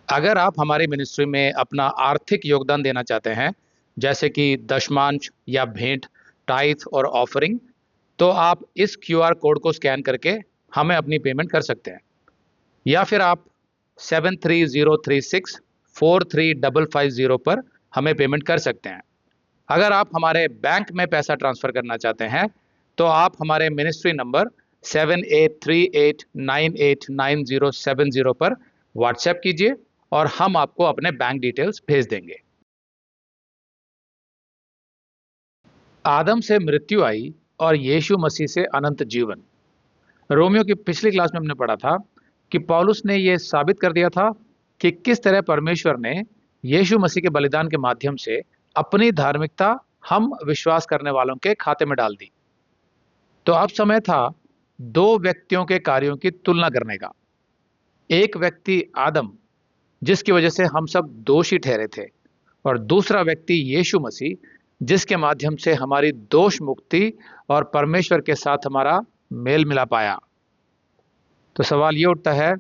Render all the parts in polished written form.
अगर आप हमारी मिनिस्ट्री में अपना आर्थिक योगदान देना चाहते हैं, जैसे कि दशमांश या भेंट, टाइथ और ऑफरिंग, तो आप इस क्यूआर कोड को स्कैन करके हमें अपनी पेमेंट कर सकते हैं। या फिर आप 7303643550 पर हमें पेमेंट कर सकते हैं। अगर आप हमारे बैंक में पैसा ट्रांसफ़र करना चाहते हैं, तो आप हमारे मिनिस्ट्री नंबर 7838989070 पर व्हाट्सएप कीजिए और हम आपको अपने बैंक डिटेल्स भेज देंगे। आदम से मृत्यु आई और यीशु मसीह से अनंत जीवन। रोमियो की पिछली क्लास में हमने पढ़ा था कि पौलुस ने यह साबित कर दिया था कि किस तरह परमेश्वर ने यीशु मसीह के बलिदान के माध्यम से अपनी धार्मिकता हम विश्वास करने वालों के खाते में डाल दी। तो अब समय था दो व्यक्तियों के कार्यों की तुलना करने का। एक व्यक्ति आदम, जिसकी वजह से हम सब दोषी ठहरे थे, और दूसरा व्यक्ति यीशु मसीह, जिसके माध्यम से हमारी दोष मुक्ति और परमेश्वर के साथ हमारा मेल मिलाप आया। तो सवाल ये उठता है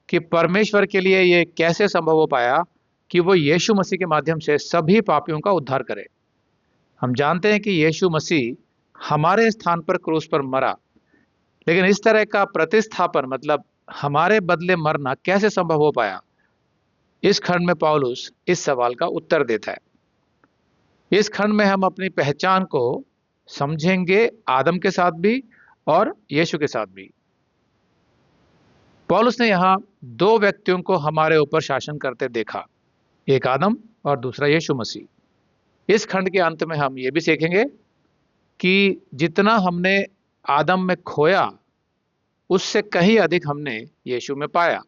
कि परमेश्वर के लिए ये कैसे संभव हो पाया कि वो यीशु मसीह के माध्यम से सभी पापियों का उद्धार करे। हम जानते हैं कि यीशु मसीह हमारे स्थान पर क्रूस पर मरा, लेकिन इस तरह का प्रतिस्थापन, मतलब हमारे बदले मरना, कैसे संभव हो पाया? इस खंड में पौलुस इस सवाल का उत्तर देता है। इस खंड में हम अपनी पहचान को समझेंगे, आदम के साथ भी और यीशु के साथ भी। पौलुस ने यहाँ दो व्यक्तियों को हमारे ऊपर शासन करते देखा, एक आदम और दूसरा यीशु मसीह। इस खंड के अंत में हम ये भी सीखेंगे कि जितना हमने आदम में खोया, उससे कहीं अधिक हमने यीशु में पाया।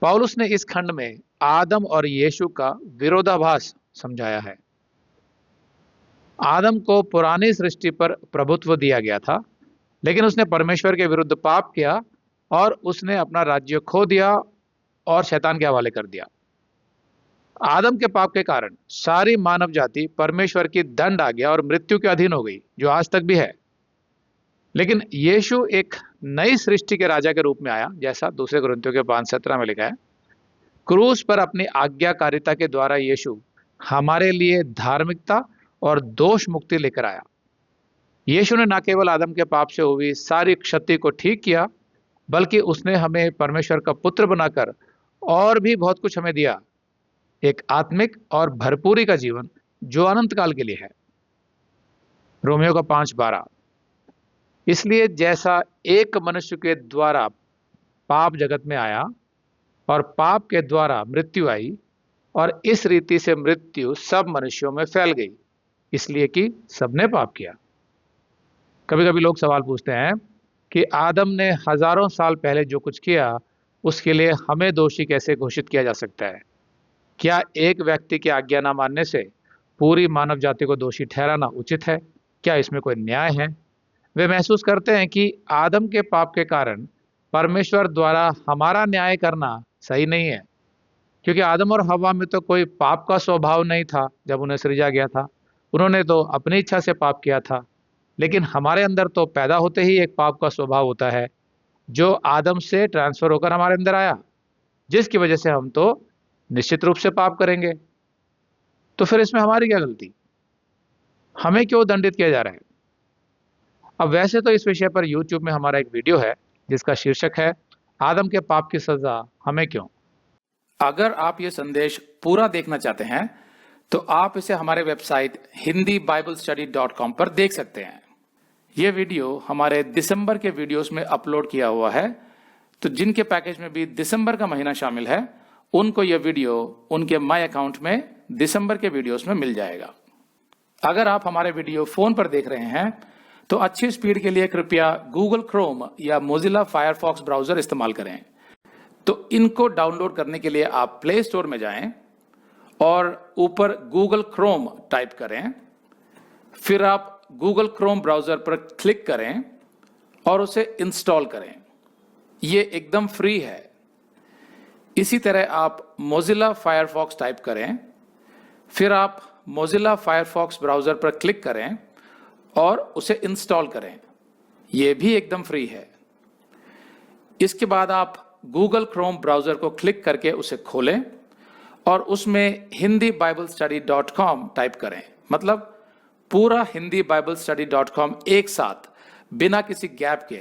पौलुस ने इस खंड में आदम और यीशु का विरोधाभास समझाया है। आदम को पुरानी सृष्टि पर प्रभुत्व दिया गया था, लेकिन उसने परमेश्वर के विरुद्ध पाप किया और उसने अपना राज्य खो दिया और शैतान के हवाले कर दिया। आदम के पाप के कारण सारी मानव जाति परमेश्वर की दंड आ गया और मृत्यु के अधीन हो गई, जो आज तक भी है। लेकिन यीशु एक नई सृष्टि के राजा के रूप में आया, जैसा दूसरे कुरिन्थियों के 5:17 में लिखा है। क्रूस पर अपनी आज्ञाकारिता के द्वारा यीशु हमारे लिए धार्मिकता और दोष मुक्ति लेकर आया। यीशु ने न केवल आदम के पाप से हुई सारी क्षति को ठीक किया, बल्कि उसने हमें परमेश्वर का पुत्र बनाकर और भी बहुत कुछ हमें दिया, एक आत्मिक और भरपूरी का जीवन जो अनंत काल के लिए है। रोमियो का 5:12। इसलिए जैसा एक मनुष्य के द्वारा पाप जगत में आया और पाप के द्वारा मृत्यु आई, और इस रीति से मृत्यु सब मनुष्यों में फैल गई, इसलिए कि सबने पाप किया। कभी कभी लोग सवाल पूछते हैं कि आदम ने हजारों साल पहले जो कुछ किया, उसके लिए हमें दोषी कैसे घोषित किया जा सकता है? क्या एक व्यक्ति की आज्ञा ना मानने से पूरी मानव जाति को दोषी ठहराना उचित है? क्या इसमें कोई न्याय है? वे महसूस करते हैं कि आदम के पाप के कारण परमेश्वर द्वारा हमारा न्याय करना सही नहीं है, क्योंकि आदम और हव्वा में तो कोई पाप का स्वभाव नहीं था जब उन्हें सृजा गया था। उन्होंने तो अपनी इच्छा से पाप किया था। लेकिन हमारे अंदर तो पैदा होते ही एक पाप का स्वभाव होता है, जो आदम से ट्रांसफर होकर हमारे अंदर आया, जिसकी वजह से हम तो निश्चित रूप से पाप करेंगे। तो फिर इसमें हमारी क्या गलती? हमें क्यों दंडित किया जा रहा है? अब वैसे तो इस विषय पर YouTube में हमारा एक वीडियो है जिसका शीर्षक है आदम के पाप की सजा हमें क्यों। अगर आप ये संदेश पूरा देखना चाहते हैं तो आप इसे हमारे वेबसाइट hindiBiblestudy.com पर देख सकते हैं। ये वीडियो हमारे दिसंबर के वीडियोस में अपलोड किया हुआ है, तो जिनके पैकेज में भी दिसंबर का महीना शामिल है, उनको यह वीडियो उनके माय अकाउंट में दिसंबर के वीडियोस में मिल जाएगा। अगर आप हमारे वीडियो फोन पर देख रहे हैं तो अच्छी स्पीड के लिए कृपया Google Chrome या Mozilla Firefox ब्राउजर इस्तेमाल करें। तो इनको डाउनलोड करने के लिए आप प्ले स्टोर में जाएं और ऊपर Google Chrome टाइप करें, फिर आप Google Chrome ब्राउजर पर क्लिक करें और उसे इंस्टॉल करें। ये एकदम फ्री है। इसी तरह आप Mozilla Firefox टाइप करें, फिर आप Mozilla Firefox ब्राउजर पर क्लिक करें और उसे इंस्टॉल करें। यह भी एकदम फ्री है। इसके बाद आप गूगल क्रोम ब्राउजर को क्लिक करके उसे खोलें और उसमें hindibiblesteady.com टाइप करें, मतलब पूरा hindibiblesteady.com एक साथ बिना किसी गैप के।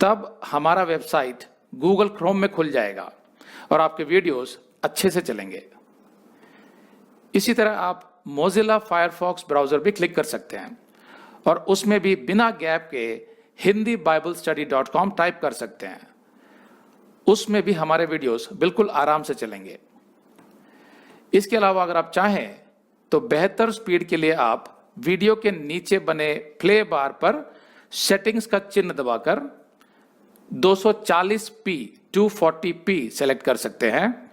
तब हमारा वेबसाइट गूगल क्रोम में खुल जाएगा और आपके वीडियोस अच्छे से चलेंगे। इसी तरह आप मोजिला फायरफॉक्स ब्राउजर भी क्लिक कर सकते हैं और उसमें भी बिना गैप के hindibiblesteady.com टाइप कर सकते हैं। उसमें भी हमारे वीडियोस बिल्कुल आराम से चलेंगे। इसके अलावा अगर आप चाहें तो बेहतर स्पीड के लिए आप वीडियो के नीचे बने प्ले बार पर सेटिंग्स का चिन्ह दबाकर 240p 240p सेलेक्ट कर सकते हैं,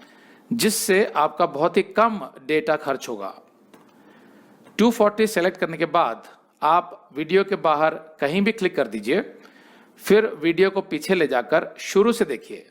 जिससे आपका बहुत ही कम डेटा खर्च होगा। 240 सेलेक्ट करने के बाद आप वीडियो के बाहर कहीं भी क्लिक कर दीजिए, फिर वीडियो को पीछे ले जाकर शुरू से देखिए।